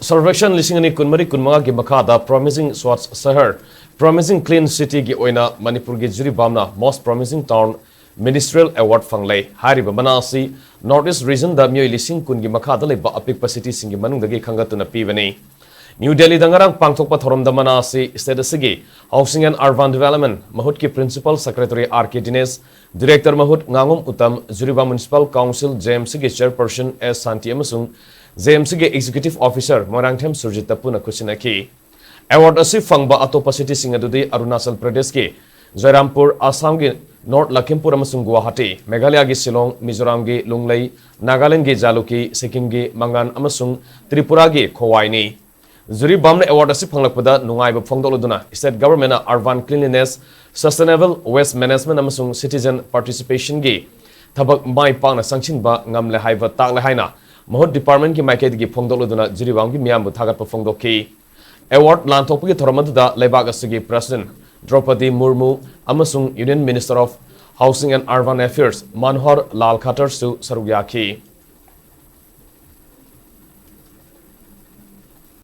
Survection lisingani kunmari kunmanga gi makada promising Swats Sahar, promising clean city gi oina Manipur gi Jiribam na most promising town Ministerial award fanglei hariba manasi Northeast region da myoi lising kun gi makada leba apikpa city singi manung dagi khangatuna pibani. New Delhi dangarang pangthokpa thorom da manasi state asigi Housing and Urban Development Mahut ki Principal Secretary R.K. Dines, Director Mahut Ngangum Utam, Jiribam Municipal Council JMC gi Chairperson S. Santi amasung JMC ge Executive Officer Morangthem Surjita Puna Kusinaki. Award asi fangba atopa city singadudi Arunachal Pradesh ki Jirampur, Assam gi North Lakhimpur amasung Guwahati, Meghalaya gi Shillong, Mizoram gi Lunglei, Nagaland gi Jaluki, Sikkim gi Mangan amasung Tripura gi Khowai ni. Jiribam award asi phanglakpada nungaiba phongdoluduna state government urban cleanliness, sustainable waste management amasung citizen participation gi thabak mai pangna sangchinba ngamle haiba takle haina Mahut Department ki Maiked gi Phongdoluduna Jiribam gi Miambu Thagatpa Phongdoki. Award Lantokpi Thoramada Lebak Asigi President Draupadi Murmu amasung Union Minister of Housing and Urban Affairs Manohar Lal Khattar Su Sarugyaki.